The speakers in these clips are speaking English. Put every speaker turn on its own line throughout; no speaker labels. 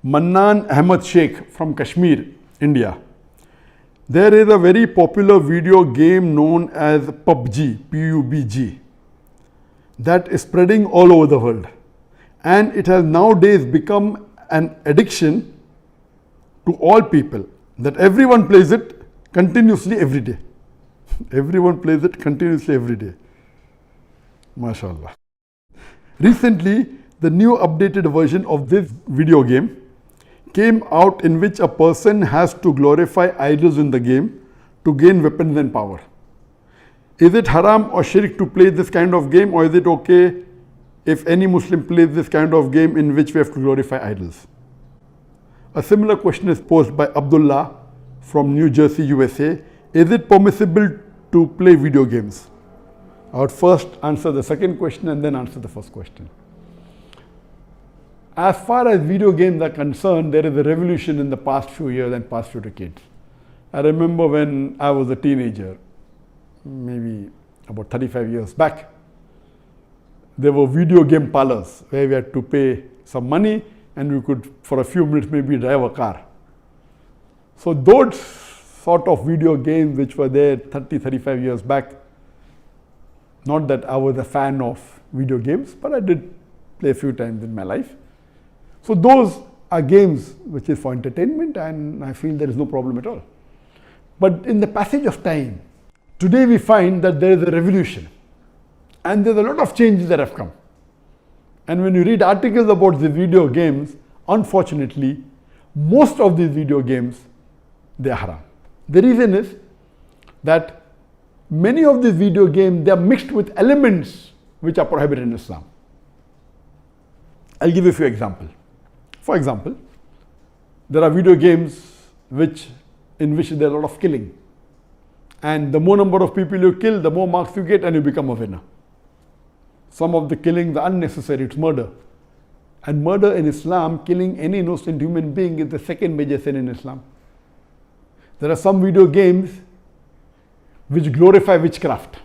Mannan Ahmad Sheikh from Kashmir, India. There is a very popular video game known as PUBG, PUBG, that is spreading all over the world. And it has nowadays become an addiction to all people, that everyone plays it continuously every day. Everyone plays it continuously every day. MashaAllah. Recently, the new updated version of this video game came out, in which a person has to glorify idols in the game to gain weapons and power. Is it haram or shirk to play this kind of game, or is it okay if any Muslim plays this kind of game in which we have to glorify idols? A similar question is posed by Abdullah from New Jersey, USA. Is it permissible to play video games? I would first answer the second question and then answer the first question. As far as video games are concerned, there is a revolution in the past few years and past few decades. I remember when I was a teenager, maybe about 35 years back, there were video game parlors where we had to pay some money and we could, for a few minutes, maybe drive a car. So those sort of video games which were there 30, 35 years back, not that I was a fan of video games, but I did play a few times in my life. So those are games which is for entertainment, and I feel there is no problem at all. But in the passage of time, today we find that there is a revolution and there's a lot of changes that have come. And when you read articles about the video games, unfortunately, most of these video games, they are haram. The reason is that many of these video games, they are mixed with elements which are prohibited in Islam. I'll give you a few examples. For example, there are video games in which there is a lot of killing. And the more number of people you kill, the more marks you get and you become a winner. Some of the killings are unnecessary, it's murder. And murder in Islam, killing any innocent human being, is the second major sin in Islam. There are some video games which glorify witchcraft,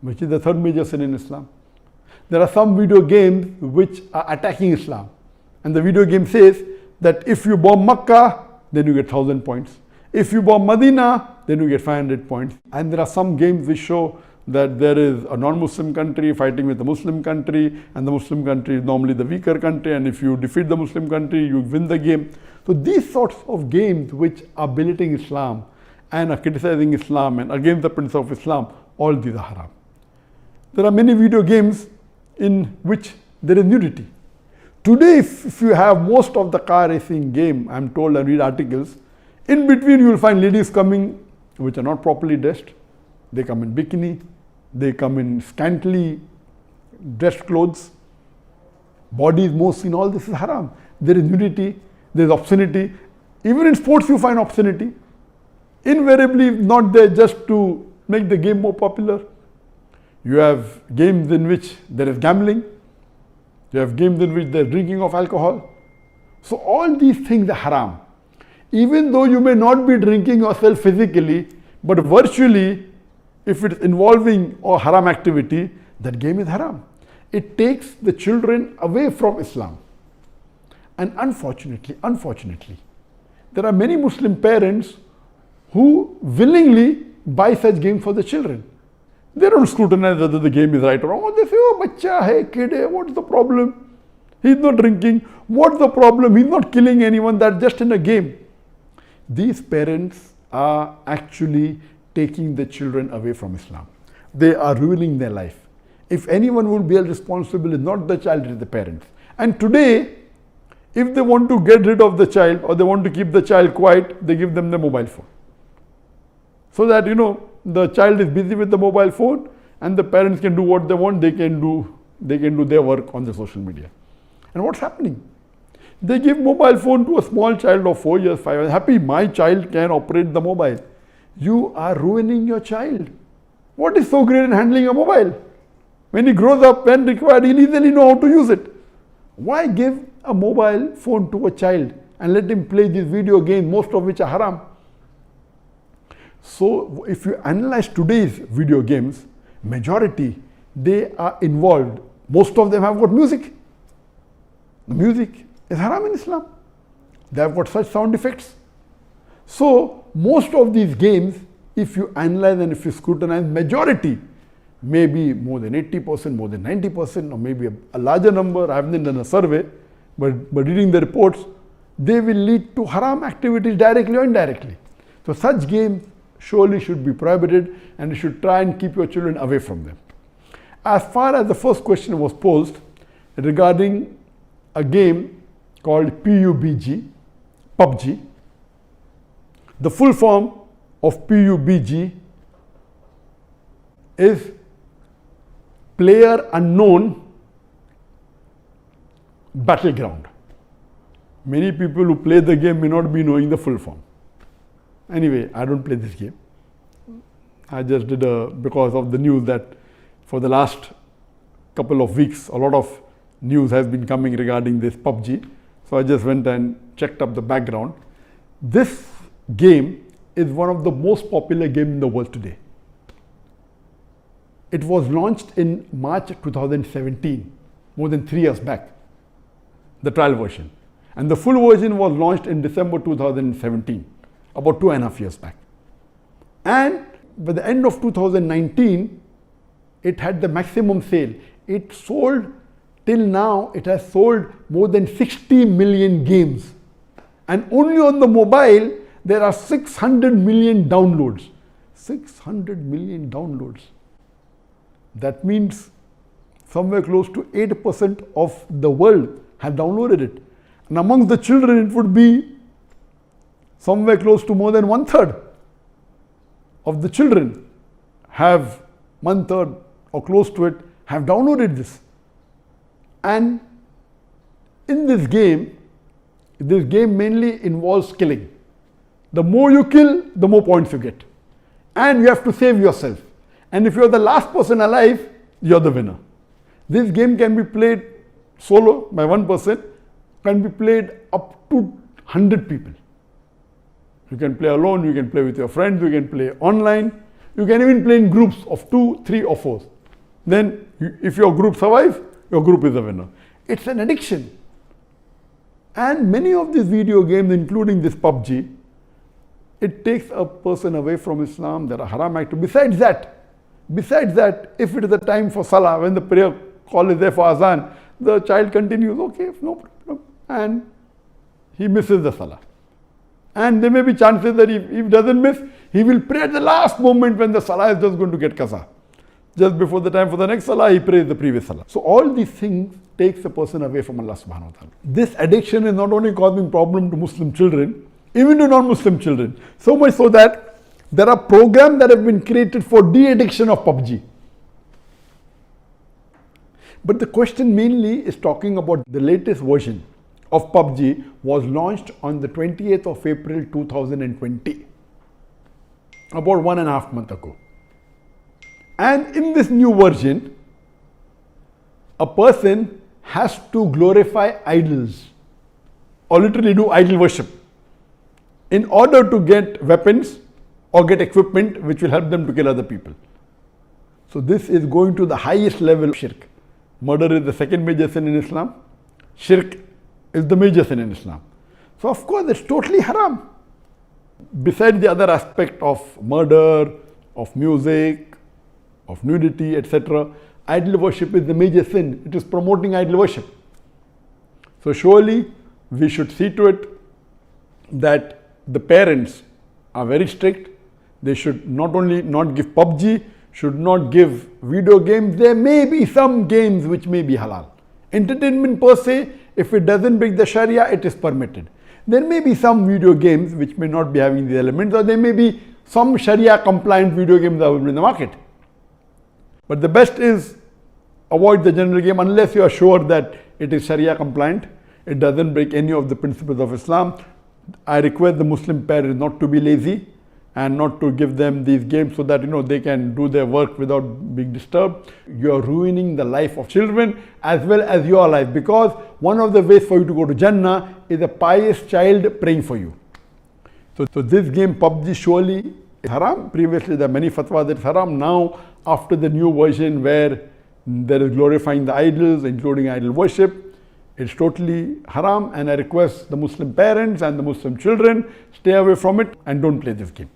which is the third major sin in Islam. There are some video games which are attacking Islam. And the video game says that if you bomb Makkah, then you get 1,000 points. If you bomb Medina, then you get 500 points. And there are some games which show that there is a non-Muslim country fighting with a Muslim country, and the Muslim country is normally the weaker country, and if you defeat the Muslim country, you win the game. So these sorts of games which are belittling Islam and are criticizing Islam and against the principle of Islam, all these are haram. There are many video games in which there is nudity. Today, if you have most of the car racing game, I'm told, and read articles, in between you will find ladies coming which are not properly dressed. They come in bikini, they come in scantily dressed clothes, bodies more seen, all this is haram. There is nudity, there is obscenity. Even in sports you find obscenity. Invariably not there just to make the game more popular. You have games in which there is gambling. You have games in which there is drinking of alcohol. So all these things are haram. Even though you may not be drinking yourself physically, but virtually, if it is involving a haram activity, that game is haram. It takes the children away from Islam. And unfortunately, there are many Muslim parents who willingly buy such games for the children. They don't scrutinize whether the game is right or wrong. They say, oh, bacha hai, kid hai, what's the problem? He's not drinking. What's the problem? He's not killing anyone. That's just in a game. These parents are actually taking the children away from Islam. They are ruining their life. If anyone will be responsible, it's not the child, it's the parents. And today, if they want to get rid of the child or they want to keep the child quiet, they give them the mobile phone. So that, the child is busy with the mobile phone and the parents can do what they want, they can do their work on the social media. And what's happening? They give mobile phone to a small child of 4 years, 5 years. Happy, my child can operate the mobile. You are ruining your child. What is so great in handling a mobile? When he grows up, when required, he'll easily know how to use it. Why give a mobile phone to a child and let him play these video games, most of which are haram? So if you analyze today's video games, majority, they are involved. Most of them have got music. The music is haram in Islam. They have got such sound effects. So most of these games, if you analyze and if you scrutinize, majority, maybe more than 80%, more than 90%, or maybe a larger number, I haven't done a survey, but reading the reports, they will lead to haram activities directly or indirectly. So such games surely should be prohibited, and you should try and keep your children away from them. As far as the first question was posed regarding a game called PUBG, the full form of PUBG is Player Unknown Battleground. Many people who play the game may not be knowing the full form. Anyway, I don't play this game. I just did because of the news that for the last couple of weeks, a lot of news has been coming regarding this PUBG. So I just went and checked up the background. This game is one of the most popular games in the world today. It was launched in March 2017, more than 3 years back, the trial version. And the full version was launched in December 2017, about 2.5 years back. And by the end of 2019, it had the maximum sale. It sold, till now, it has sold more than 60 million games. And only on the mobile, there are 600 million downloads. 600 million downloads. That means somewhere close to 8% of the world have downloaded it. And amongst the children, it would be somewhere close to more than 1/3 of the children have 1/3 or close to it have downloaded this. And in this game mainly involves killing. The more you kill, the more points you get. And you have to save yourself. And if you're the last person alive, you're the winner. This game can be played solo by one person, can be played up to 100 people. You can play alone, you can play with your friends, you can play online, you can even play in groups of 2, 3 or 4. Then if your group survives, your group is the winner. It's an addiction. And many of these video games, including this PUBG, it takes a person away from Islam. There are haram activities. Besides that, if it is the time for Salah, when the prayer call is there for Azan, the child continues, okay, no problem. And he misses the Salah. And there may be chances that if he doesn't miss, he will pray at the last moment when the Salah is just going to get qaza. Just before the time for the next Salah, he prays the previous Salah. So all these things takes a person away from Allah subhanahu wa ta'ala. This addiction is not only causing problem to Muslim children, even to non-Muslim children. So much so that there are programs that have been created for de-addiction of PUBG. But the question mainly is talking about the latest version of PUBG was launched on the 28th of April 2020, about 1.5 months ago. And in this new version, a person has to glorify idols or literally do idol worship in order to get weapons or get equipment which will help them to kill other people. So this is going to the highest level of shirk. Murder is the second major sin in Islam. Shirk is the major sin in Islam. So of course it's totally haram. Besides the other aspect of murder, of music, of nudity, etc., idol worship is the major sin. It is promoting idol worship. So surely we should see to it that the parents are very strict. They should not only not give PUBG, should not give video games. There may be some games which may be halal. Entertainment per se, if it doesn't break the Sharia, it is permitted. There may be some video games which may not be having the elements, or there may be some Sharia compliant video games available in the market. But the best is avoid the general game unless you are sure that it is Sharia compliant. It doesn't break any of the principles of Islam. I request the Muslim parents not to be lazy and not to give them these games so that they can do their work without being disturbed. You are ruining the life of children as well as your life, because one of the ways for you to go to Jannah is a pious child praying for you. So this game PUBG surely is haram. Previously there are many fatwas that it's haram. Now after the new version where there is glorifying the idols, including idol worship, It's totally haram, and I request the Muslim parents and the Muslim children, stay away from it and don't play this game.